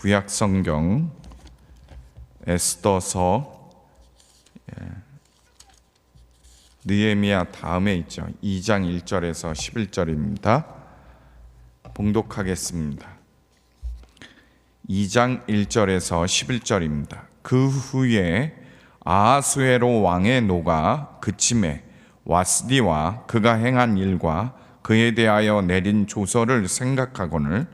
구약 성경 에스더서 느헤미야 다음에 있죠. 2장 1절에서 11절입니다. 봉독하겠습니다. 2장 1절에서 11절입니다. 그 후에 아하수에로 왕의 노가 그침에 와스디와 그가 행한 일과 그에 대하여 내린 조서를 생각하거늘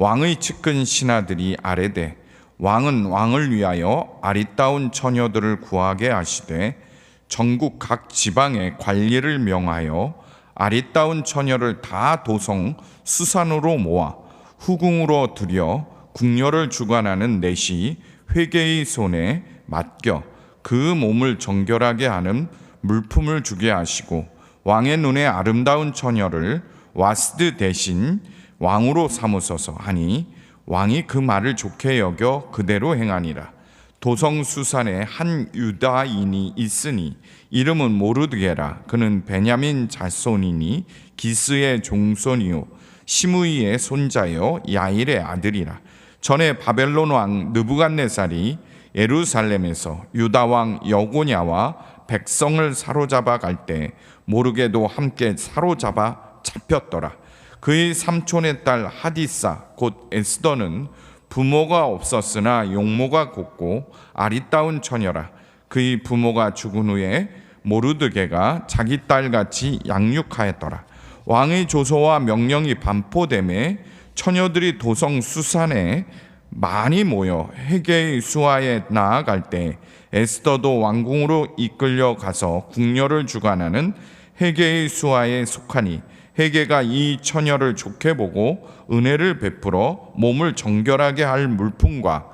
왕의 측근 신하들이 아뢰되 왕은 왕을 위하여 아리따운 처녀들을 구하게 하시되 전국 각 지방에 관리를 명하여 아리따운 처녀를 다 도성 수산으로 모아 후궁으로 들여 궁녀를 주관하는 넷이 회개의 손에 맡겨 그 몸을 정결하게 하는 물품을 주게 하시고 왕의 눈에 아름다운 처녀를 와스드 대신 왕으로 삼으소서 하니 왕이 그 말을 좋게 여겨 그대로 행하니라. 도성 수산에 한 유다인이 있으니 이름은 모르드게라. 그는 베냐민 자손이니 기스의 종손이요 시므이의 손자요 야일의 아들이라. 전에 바벨론 왕 느부갓네살이 예루살렘에서 유다 왕 여고냐와 백성을 사로잡아 갈 때 모르게도 함께 사로잡아 잡혔더라. 그의 삼촌의 딸 하디사 곧 에스더는 부모가 없었으나 용모가 곱고 아리따운 처녀라. 그의 부모가 죽은 후에 모르드게가 자기 딸같이 양육하였더라. 왕의 조서와 명령이 반포됨에 처녀들이 도성 수산에 많이 모여 헤게의 수하에 나아갈 때 에스더도 왕궁으로 이끌려 가서 궁녀를 주관하는 헤게의 수하에 속하니 헤게가 이 처녀를 좋게 보고 은혜를 베풀어 몸을 정결하게 할 물품과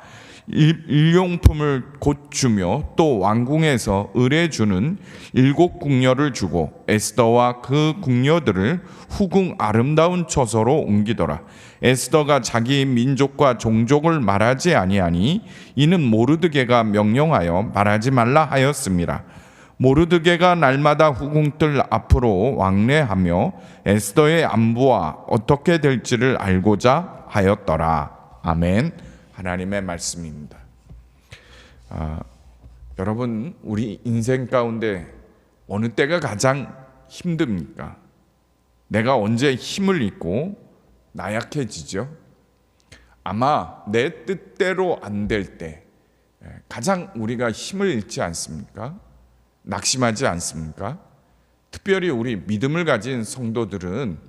일용품을 곧 주며 또 왕궁에서 을에 주는 7 궁녀를 주고 에스더와 그 궁녀들을 후궁 아름다운 처소로 옮기더라. 에스더가 자기 민족과 종족을 말하지 아니하니 이는 모르드게가 명령하여 말하지 말라 하였습니다. 모르드게가 날마다 후궁들 앞으로 왕래하며 에스더의 안부와 어떻게 될지를 알고자 하였더라. 아멘. 하나님의 말씀입니다. 여러분, 우리 인생 가운데 어느 때가 가장 힘듭니까? 내가 언제 힘을 잃고 나약해지죠? 아마 내 뜻대로 안 될 때 가장 우리가 힘을 잃지 않습니까? 낙심하지 않습니까? 특별히 우리 믿음을 가진 성도들은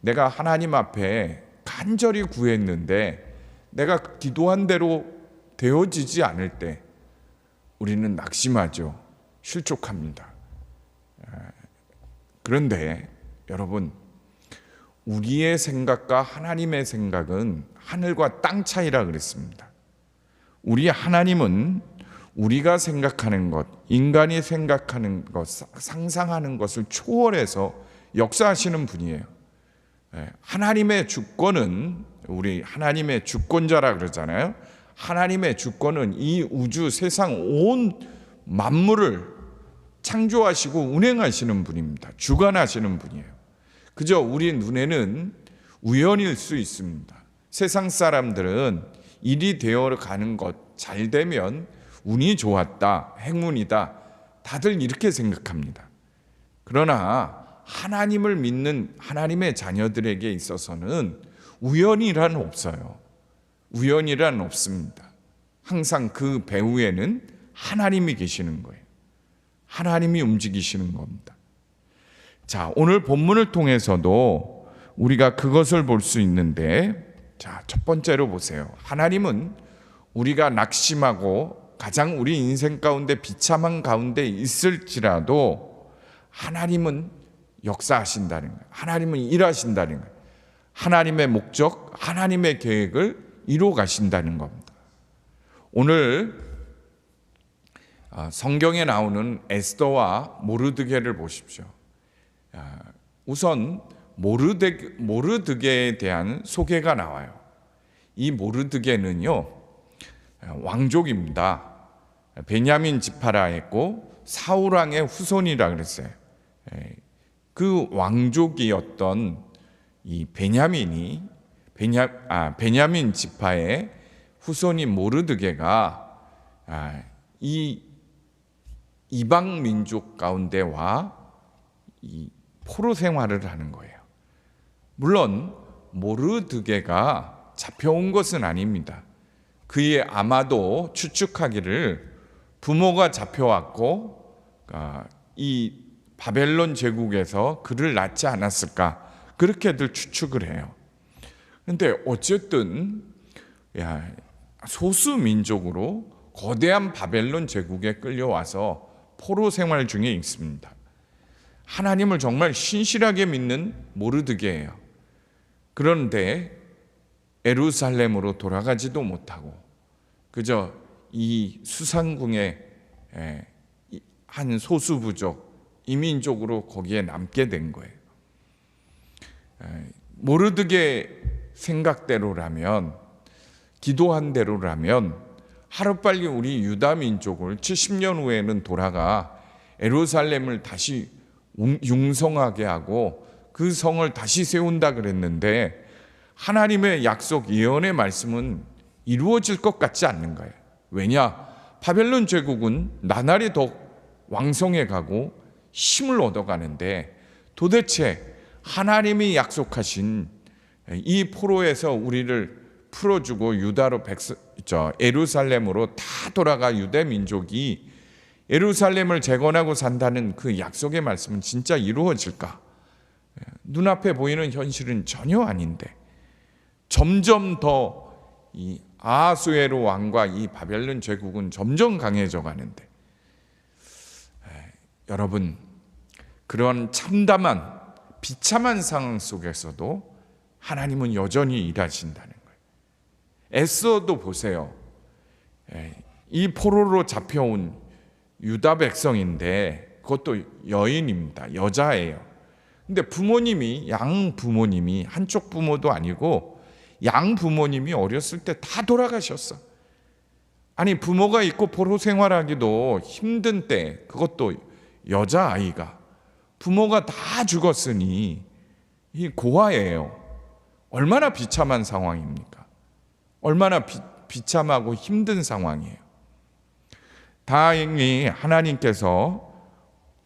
내가 하나님 앞에 간절히 구했는데 내가 기도한 대로 되어지지 않을 때 우리는 낙심하죠. 실족합니다. 그런데 여러분, 우리의 생각과 하나님의 생각은 하늘과 땅 차이라 그랬습니다. 우리 하나님은 우리가 생각하는 것, 인간이 생각하는 것, 상상하는 것을 초월해서 역사하시는 분이에요. 하나님의 주권은, 우리 하나님의 주권자라 그러잖아요. 하나님의 주권은 이 우주 세상 온 만물을 창조하시고 운행하시는 분입니다. 주관하시는 분이에요. 그저 우리 눈에는 우연일 수 있습니다. 세상 사람들은 일이 되어가는 것, 잘 되면 운이 좋았다, 행운이다, 다들 이렇게 생각합니다. 그러나 하나님을 믿는 하나님의 자녀들에게 있어서는 우연이란 없어요. 우연이란 없습니다. 항상 그 배후에는 하나님이 계시는 거예요. 하나님이 움직이시는 겁니다. 자, 오늘 본문을 통해서도 우리가 그것을 볼 수 있는데, 자, 첫 번째로 보세요. 하나님은 우리가 낙심하고 가장 우리 인생 가운데 비참한 가운데 있을지라도 하나님은 역사하신다는 거예요. 하나님은 일하신다는 거예요. 하나님의 목적, 하나님의 계획을 이루어 가신다는 겁니다. 오늘 성경에 나오는 에스더와 모르드게를 보십시오. 우선 모르드게에 대한 소개가 나와요. 이 모르드게는요, 왕족입니다. 베냐민 지파라 했고 사울 왕의 후손이라 그랬어요. 그 왕족이었던 이 베냐민 지파의 후손이 모르드게가 이 이방 민족 가운데와 이 포로 생활을 하는 거예요. 물론 모르드게가 잡혀온 것은 아닙니다. 그의 아마도 추측하기를 부모가 잡혀왔고 이 바벨론 제국에서 그를 낳지 않았을까, 그렇게들 추측을 해요. 그런데 어쨌든 소수 민족으로 거대한 바벨론 제국에 끌려와서 포로 생활 중에 있습니다. 하나님을 정말 신실하게 믿는 모르드게예요. 그런데 예루살렘으로 돌아가지도 못하고 그저 이 수상궁의 한 소수 부족 이민족으로 거기에 남게 된 거예요. 모르드게 생각대로라면, 기도한 대로라면 하루빨리 우리 유다 민족을 70년 후에는 돌아가 예루살렘을 다시 융성하게 하고 그 성을 다시 세운다 그랬는데, 하나님의 약속 예언의 말씀은 이루어질 것 같지 않는 거예요. 왜냐? 바벨론 제국은 나날이 더 왕성해 가고 힘을 얻어가는데, 도대체 하나님이 약속하신 이 포로에서 우리를 풀어주고 유다로 예루살렘으로 다 돌아가 유대 민족이 예루살렘을 재건하고 산다는 그 약속의 말씀은 진짜 이루어질까? 눈앞에 보이는 현실은 전혀 아닌데, 점점 더 이 아하수에로 왕과 이 바벨론 제국은 점점 강해져 가는데, 여러분, 그런 참담한 비참한 상황 속에서도 하나님은 여전히 일하신다는 거예요. 에스더도 보세요. 이 포로로 잡혀온 유다 백성인데 그것도 여인입니다. 여자예요. 근데 부모님이, 양 부모님이, 한쪽 부모도 아니고 양 부모님이 어렸을 때 다 돌아가셨어. 아니, 부모가 있고 포로 생활하기도 힘든 때, 그것도 여자아이가 부모가 다 죽었으니 이 고아예요. 얼마나 비참한 상황입니까? 얼마나 비참하고 힘든 상황이에요. 다행히 하나님께서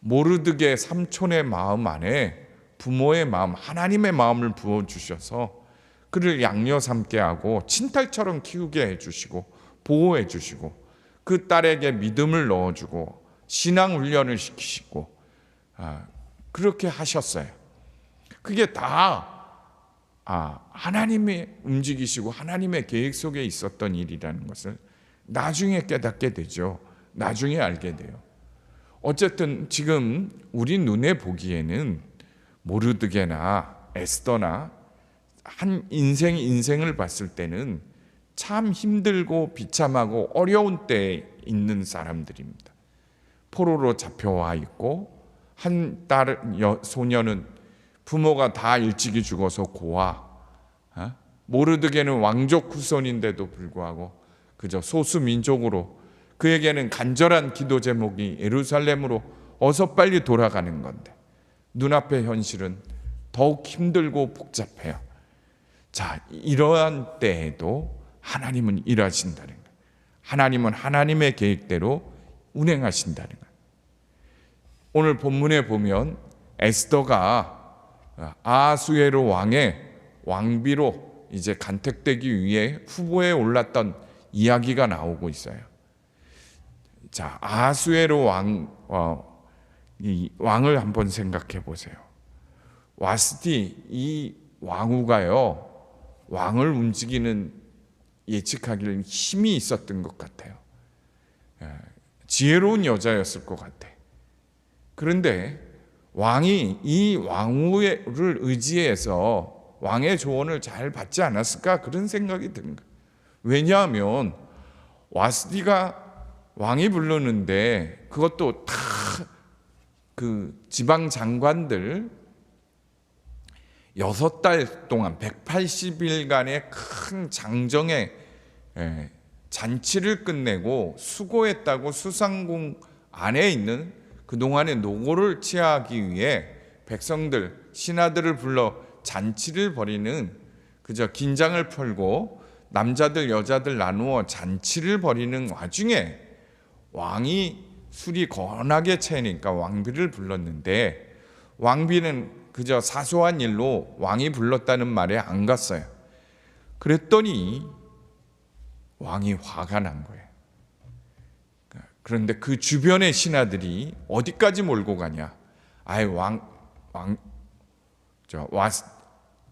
모르드게 삼촌의 마음 안에 부모의 마음, 하나님의 마음을 부어주셔서 그를 양녀 삼게 하고 친딸처럼 키우게 해주시고 보호해 주시고 그 딸에게 믿음을 넣어주고 신앙 훈련을 시키시고 그렇게 하셨어요. 그게 다 하나님이 움직이시고 하나님의 계획 속에 있었던 일이라는 것을 나중에 깨닫게 되죠. 나중에 알게 돼요. 어쨌든 지금 우리 눈에 보기에는 모르드게나 에스더나 한 인생을 봤을 때는 참 힘들고 비참하고 어려운 때에 있는 사람들입니다. 포로로 잡혀와 있고, 한 소녀는 부모가 다 일찍이 죽어서 고아, 모르드게는 왕족 후손인데도 불구하고 그저 소수 민족으로, 그에게는 간절한 기도 제목이 예루살렘으로 어서 빨리 돌아가는 건데 눈앞의 현실은 더욱 힘들고 복잡해요. 자, 이러한 때에도 하나님은 일하신다는 거예요. 하나님은 하나님의 계획대로 운행하신다는 거예요. 오늘 본문에 보면 에스더가 아하수에로 왕의 왕비로 이제 간택되기 위해 후보에 올랐던 이야기가 나오고 있어요. 자, 아하수에로 왕을 한번 생각해 보세요. 와스디 이 왕후가요, 왕을 움직이는, 예측하기를 힘이 있었던 것 같아요. 지혜로운 여자였을 것 같아. 그런데 왕이 이 왕후를 의지해서 왕의 조언을 잘 받지 않았을까, 그런 생각이 드는 거예요. 왜냐하면 와스디가 왕이 부르는데 그것도 다 그 지방 장관들 6달 동안 180일간의 큰 장정의 잔치를 끝내고 수고했다고 수상궁 안에 있는 그동안의 노고를 취하기 위해 백성들, 신하들을 불러 잔치를 벌이는, 그저 긴장을 풀고 남자들 여자들 나누어 잔치를 벌이는 와중에 왕이 술이 거나게 채니까 왕비를 불렀는데 왕비는 그저 사소한 일로 왕이 불렀다는 말에 안 갔어요. 그랬더니 왕이 화가 난 거예요. 그런데 그 주변의 신하들이 어디까지 몰고 가냐? 아이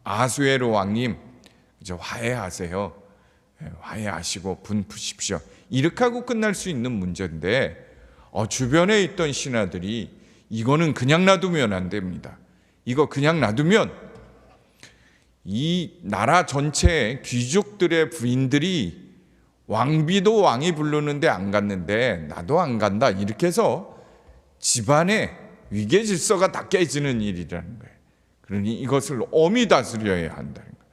아수에로 왕님, 화해하세요. 화해하시고 분 푸십시오. 이렇게 하고 끝날 수 있는 문제인데 주변에 있던 신하들이 이거는 그냥 놔두면 안 됩니다. 이거 그냥 놔두면 이 나라 전체의 귀족들의 부인들이 왕비도 왕이 부르는데 안 갔는데 나도 안 간다. 이렇게 해서 집안의 위계 질서가 다 깨지는 일이라는 거예요. 그러니 이것을 엄히 다스려야 한다는 거예요.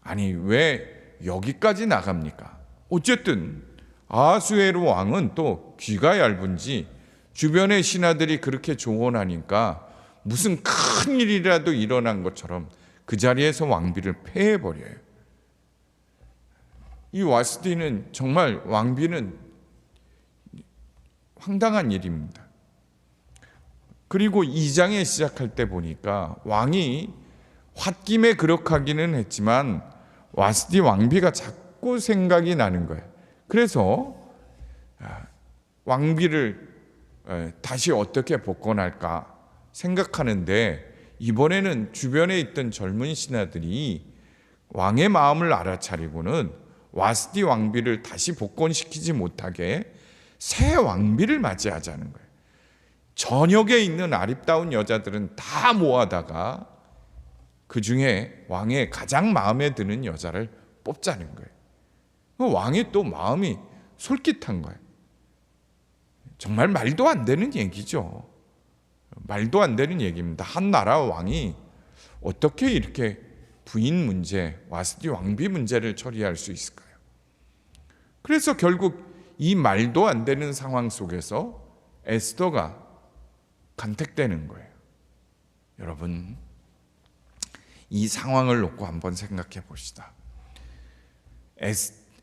아니 왜 여기까지 나갑니까? 어쨌든 아수에로 왕은 또 귀가 얇은지 주변의 신하들이 그렇게 조언하니까 무슨 큰 일이라도 일어난 것처럼 그 자리에서 왕비를 폐해버려요. 이 와스티는 정말 왕비는 황당한 일입니다. 그리고 2장에 시작할 때 보니까 왕이 홧김에 그렇게 하기는 했지만 와스티 왕비가 자꾸 생각이 나는 거예요. 그래서 왕비를 다시 어떻게 복권할까 생각하는데 이번에는 주변에 있던 젊은 신하들이 왕의 마음을 알아차리고는 와스티 왕비를 다시 복권시키지 못하게 새 왕비를 맞이하자는 거예요. 전역에 있는 아름다운 여자들은 다 모아다가 그 중에 왕의 가장 마음에 드는 여자를 뽑자는 거예요. 왕이 또 마음이 솔깃한 거예요. 정말 말도 안 되는 얘기죠. 말도 안 되는 얘기입니다. 한 나라 왕이 어떻게 이렇게 부인 문제, 와스티 왕비 문제를 처리할 수 있을까요? 그래서 결국 이 말도 안 되는 상황 속에서 에스더가 간택되는 거예요. 여러분, 이 상황을 놓고 한번 생각해 봅시다.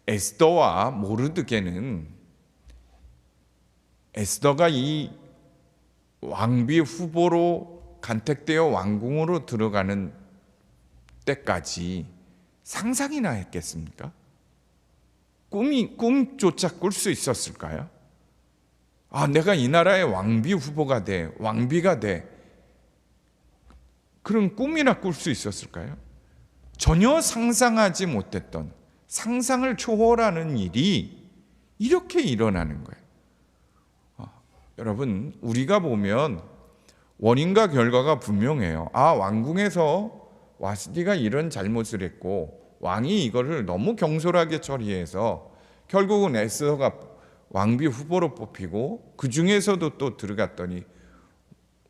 에스더와 모르드게는 에스더가 이 왕비 후보로 간택되어 왕궁으로 들어가는 때까지 상상이나 했겠습니까? 꿈조차 꿀 수 있었을까요? 내가 이 나라의 왕비 후보가 돼, 왕비가 돼. 그런 꿈이나 꿀 수 있었을까요? 전혀 상상하지 못했던 상상을 초월하는 일이 이렇게 일어나는 거예요. 여러분, 우리가 보면 원인과 결과가 분명해요. 왕궁에서 와스티가 이런 잘못을 했고 왕이 이거를 너무 경솔하게 처리해서 결국은 에스더가 왕비 후보로 뽑히고 그 중에서도 또 들어갔더니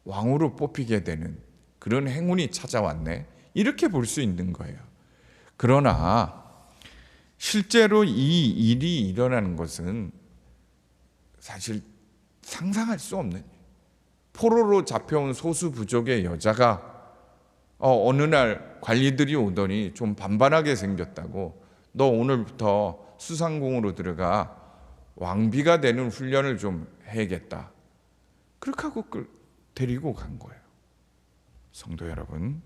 왕으로 뽑히게 되는 그런 행운이 찾아왔네. 이렇게 볼 수 있는 거예요. 그러나 실제로 이 일이 일어나는 것은 사실 상상할 수 없는 일이에요. 포로로 잡혀온 소수 부족의 여자가 어느 날 관리들이 오더니 좀 반반하게 생겼다고 너 오늘부터 수상궁으로 들어가 왕비가 되는 훈련을 좀 해야겠다. 그렇게 하고 데리고 간 거예요. 성도 여러분,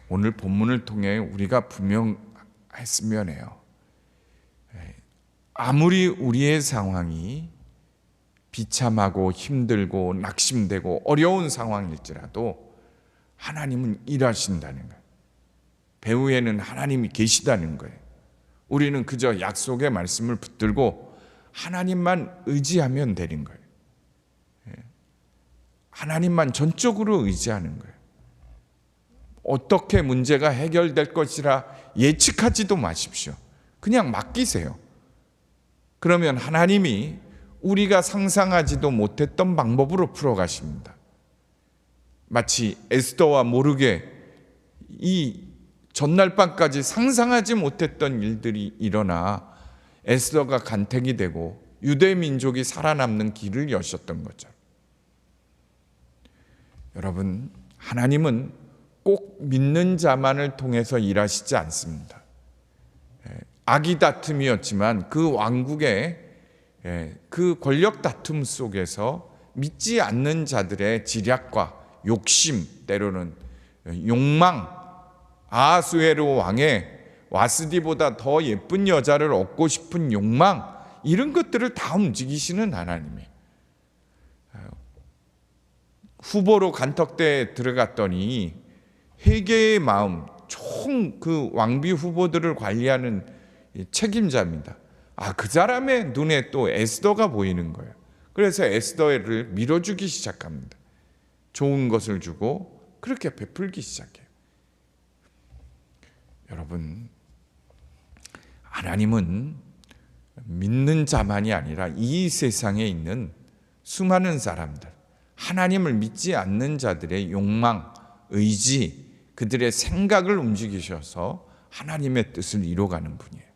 오늘 본문을 통해 우리가 분명했으면 해요. 아무리 우리의 상황이 비참하고 힘들고 낙심되고 어려운 상황일지라도 하나님은 일하신다는 거예요. 배후에는 하나님이 계시다는 거예요. 우리는 그저 약속의 말씀을 붙들고 하나님만 의지하면 되는 거예요. 하나님만 전적으로 의지하는 거예요. 어떻게 문제가 해결될 것이라 예측하지도 마십시오. 그냥 맡기세요. 그러면 하나님이 우리가 상상하지도 못했던 방법으로 풀어가십니다. 마치 에스더와 모르게 이 전날 밤까지 상상하지 못했던 일들이 일어나 에스더가 간택이 되고 유대 민족이 살아남는 길을 여셨던 거죠. 여러분, 하나님은 꼭 믿는 자만을 통해서 일하시지 않습니다. 악의 다툼이었지만 그 왕국의 그 권력 다툼 속에서 믿지 않는 자들의 지략과 욕심, 때로는 욕망, 아하수에로 왕의 와스디보다 더 예쁜 여자를 얻고 싶은 욕망, 이런 것들을 다 움직이시는 하나님이에요. 후보로 간턱대에 들어갔더니 회개의 마음, 총 그 왕비 후보들을 관리하는 책임자입니다. 그 사람의 눈에 또 에스더가 보이는 거예요. 그래서 에스더를 밀어주기 시작합니다. 좋은 것을 주고 그렇게 베풀기 시작해요. 여러분, 하나님은 믿는 자만이 아니라 이 세상에 있는 수많은 사람들, 하나님을 믿지 않는 자들의 욕망, 의지, 그들의 생각을 움직이셔서 하나님의 뜻을 이루어가는 분이에요.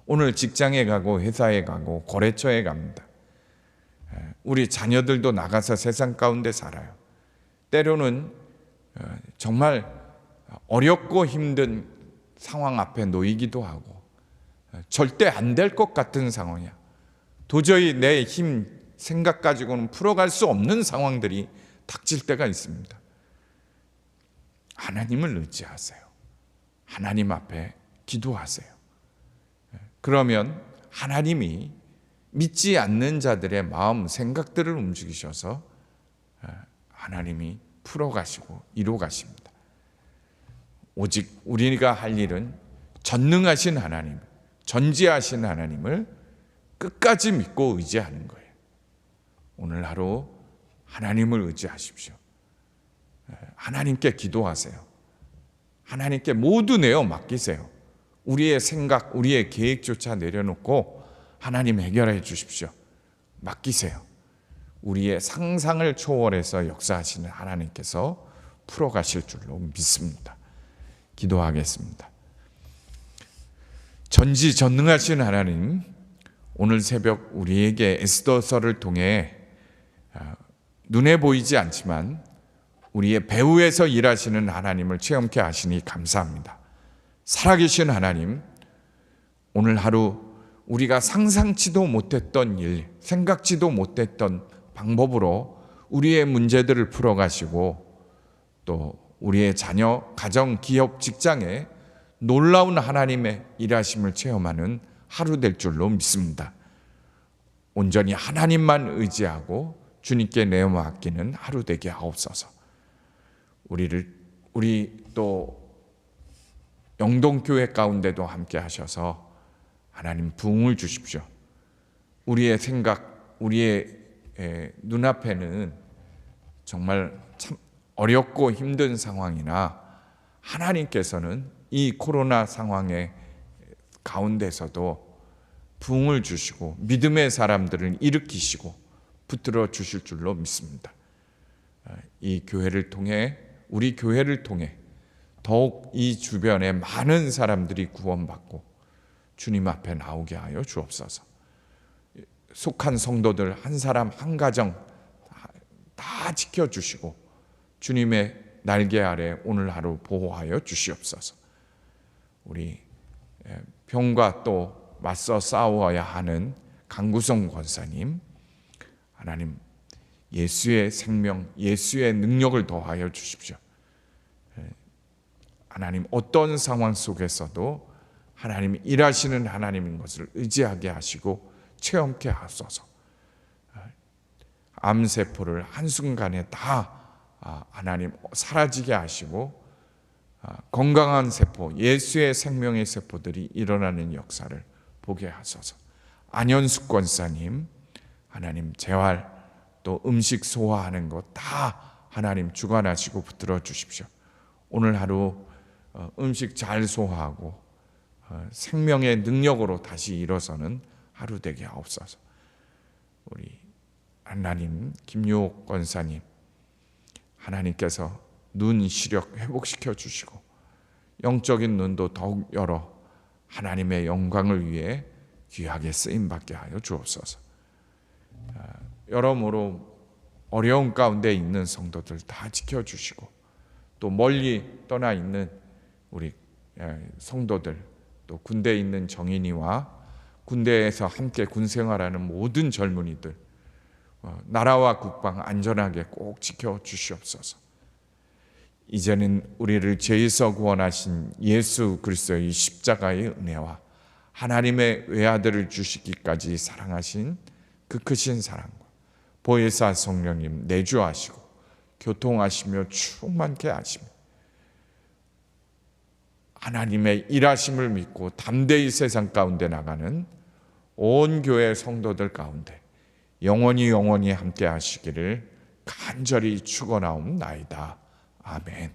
오늘 직장에 가고 회사에 가고 거래처에 갑니다. 우리 자녀들도 나가서 세상 가운데 살아요. 때로는 정말 어렵고 힘든 상황 앞에 놓이기도 하고 절대 안 될 것 같은 상황이야. 도저히 내 힘, 생각 가지고는 풀어갈 수 없는 상황들이 닥칠 때가 있습니다. 하나님을 의지하세요. 하나님 앞에 기도하세요. 그러면 하나님이 믿지 않는 자들의 마음, 생각들을 움직이셔서 하나님이 풀어가시고 이루어가십니다. 오직 우리가 할 일은 전능하신 하나님, 전지하신 하나님을 끝까지 믿고 의지하는 거예요. 오늘 하루 하나님을 의지하십시오. 하나님께 기도하세요. 하나님께 모두 내어 맡기세요. 우리의 생각, 우리의 계획조차 내려놓고 하나님 해결해 주십시오. 맡기세요. 우리의 상상을 초월해서 역사하시는 하나님께서 풀어가실 줄로 믿습니다. 기도하겠습니다. 전지전능하신 하나님, 오늘 새벽 우리에게 에스더서를 통해 눈에 보이지 않지만 우리의 배후에서 일하시는 하나님을 체험케 하시니 감사합니다. 살아계신 하나님, 오늘 하루 우리가 상상치도 못했던 일, 생각지도 못했던 방법으로 우리의 문제들을 풀어가시고 또 우리의 자녀, 가정, 기업, 직장에 놀라운 하나님의 일하심을 체험하는 하루 될 줄로 믿습니다. 온전히 하나님만 의지하고 주님께 내어 맡기는 하루 되게 하옵소서. 우리 또 영동교회 가운데도 함께 하셔서 하나님 부흥을 주십시오. 우리의 생각, 우리의 눈앞에는 정말 참 어렵고 힘든 상황이나 하나님께서는 이 코로나 상황의 가운데서도 부흥을 주시고 믿음의 사람들을 일으키시고 붙들어 주실 줄로 믿습니다. 이 교회를 통해, 우리 교회를 통해 더욱 이 주변에 많은 사람들이 구원받고 주님 앞에 나오게 하여 주옵소서. 속한 성도들 한 사람 한 가정 다 지켜주시고 주님의 날개 아래 오늘 하루 보호하여 주시옵소서. 우리 병과 또 맞서 싸워야 하는 강구성 권사님, 하나님 예수의 생명, 예수의 능력을 더하여 주십시오. 하나님 어떤 상황 속에서도 하나님이 일하시는 하나님인 것을 의지하게 하시고 체험케 하소서. 암세포를 한순간에 다 하나님 사라지게 하시고 건강한 세포, 예수의 생명의 세포들이 일어나는 역사를 보게 하소서. 안현숙 권사님, 하나님 재활 또 음식 소화하는 것 다 하나님 주관하시고 붙들어 주십시오. 오늘 하루 음식 잘 소화하고 생명의 능력으로 다시 일어서는 하루 되게 하옵소서. 우리 하나님 김유옥 권사님, 하나님께서 눈 시력 회복시켜 주시고 영적인 눈도 더욱 열어 하나님의 영광을 위해 귀하게 쓰임받게 하여 주옵소서. 여러모로 어려운 가운데 있는 성도들 다 지켜주시고 또 멀리 떠나 있는 우리 성도들 또 군대에 있는 정인이와 군대에서 함께 군 생활하는 모든 젊은이들, 나라와 국방 안전하게 꼭 지켜주시옵소서. 이제는 우리를 죄에서 구원하신 예수 그리스도의 십자가의 은혜와 하나님의 외아들을 주시기까지 사랑하신 그 크신 사랑과 보혜사 성령님 내주하시고 교통하시며 충만케 하시며 하나님의 일하심을 믿고 담대히 세상 가운데 나가는 온 교회 성도들 가운데 영원히 함께 하시기를 간절히 축원하옵나이다. 아멘.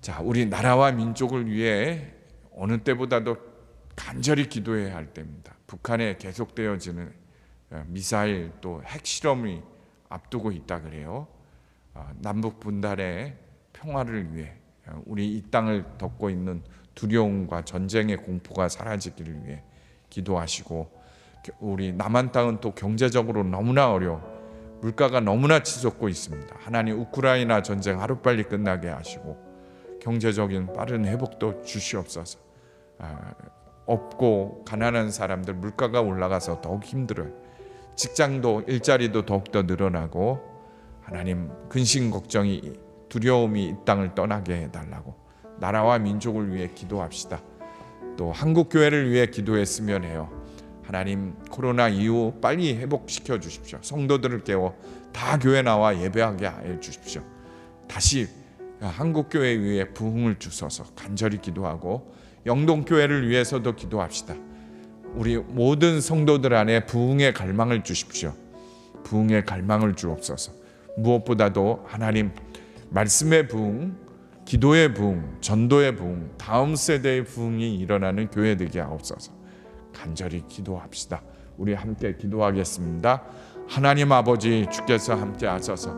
자, 우리 나라와 민족을 위해 어느 때보다도 간절히 기도해야 할 때입니다. 북한에 계속되어지는 미사일 또 핵실험이 앞두고 있다 그래요. 남북 분단의 평화를 위해 우리 이 땅을 덮고 있는 두려움과 전쟁의 공포가 사라지기를 위해 기도하시고, 우리 남한 땅은 또 경제적으로 너무나 어려워 물가가 너무나 치솟고 있습니다. 하나님 우크라이나 전쟁 하루빨리 끝나게 하시고 경제적인 빠른 회복도 주시옵소서. 없고 가난한 사람들 물가가 올라가서 더욱 힘들어요. 직장도 일자리도 더욱더 늘어나고 하나님 근심 걱정이 두려움이 이 땅을 떠나게 해달라고 나라와 민족을 위해 기도합시다. 또 한국교회를 위해 기도했으면 해요. 하나님 코로나 이후 빨리 회복시켜 주십시오. 성도들을 깨워 다 교회 나와 예배하게 해 주십시오. 다시 한국교회에 위해 부흥을 주셔서 간절히 기도하고 영동교회를 위해서도 기도합시다. 우리 모든 성도들 안에 부흥의 갈망을 주십시오. 부흥의 갈망을 주옵소서. 무엇보다도 하나님 말씀의 부흥, 기도의 부흥, 전도의 부흥, 다음 세대의 부흥이 일어나는 교회 되게 하옵소서. 간절히 기도합시다. 우리 함께 기도하겠습니다. 하나님 아버지, 주께서 함께 하셔서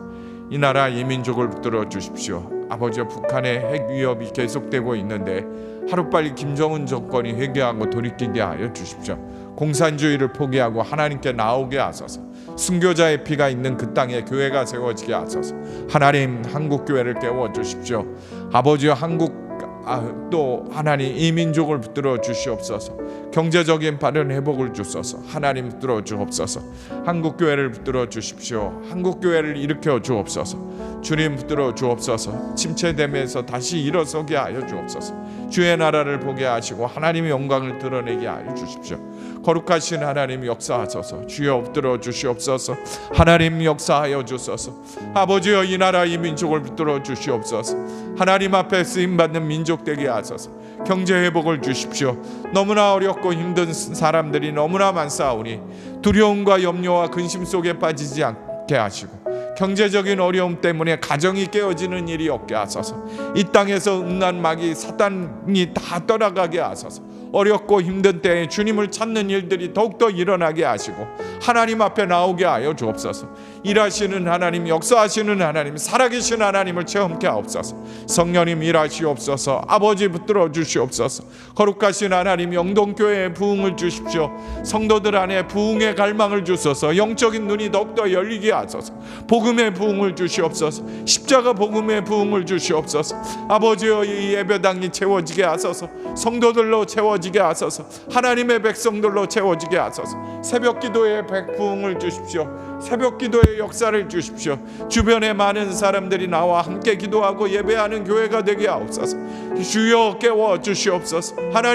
이 나라 이 민족을 붙들어 주십시오. 아버지, 북한의 핵 위협이 계속되고 있는데 하루빨리 김정은 정권이 회개하고 돌이키게 하여 주십시오. 공산주의를 포기하고 하나님께 나오게 하소서. 순교자의 피가 있는 그 땅에 교회가 세워지게 하소서. 하나님 한국교회를 깨워주십시오. 아버지와 또 하나님 이 민족을 붙들어 주시옵소서. 경제적인 빠른 회복을 주소서. 하나님 붙들어 주옵소서. 한국교회를 붙들어 주십시오. 한국교회를 일으켜 주옵소서. 주님 붙들어 주옵소서. 침체됨에서 다시 일어서게 하여 주옵소서. 주의 나라를 보게 하시고 하나님의 영광을 드러내게 하여 주십시오. 거룩하신 하나님 역사하소서. 주여 붙들어 주시옵소서. 하나님 역사하여 주소서. 아버지여 이 나라 이 민족을 붙들어 주시옵소서. 하나님 앞에 쓰임받는 민족 되게 하소서. 경제 회복을 주십시오. 너무나 어렵고 힘든 사람들이 너무나 많사오니 두려움과 염려와 근심 속에 빠지지 않게 하시고 경제적인 어려움 때문에 가정이 깨어지는 일이 없게 하소서. 이 땅에서 음란 마귀 사단이 다 떠나가게 하소서. 어렵고 힘든 때에 주님을 찾는 일들이 더욱더 일어나게 하시고 하나님 앞에 나오게 하여 주옵소서. 일하시는 하나님, 역사하시는 하나님, 살아계신 하나님을 체험케 하옵소서. 성령님 일하시옵소서. 아버지 붙들어 주시옵소서. 거룩하신 하나님 영동교회에 부흥을 주십시오. 성도들 안에 부흥의 갈망을 주소서. 영적인 눈이 더욱더 열리게 하소서. 복음의 부흥을 주시옵소서. 십자가 복음의 부흥을 주시옵소서. 아버지여 이 예배당이 채워지게 하소서. 성도들로 채워지게 하소서. 하나님의 백성들로 채워지게 하소서. 새벽 기도의 부흥을 주십시오. 새벽 기도의 역사를 주십시오. 주변에 많은 사람들이 나와 함께 기도하고 예배하는 교회가 되게 하옵소서. 주여 깨워 주시옵소서. 하나님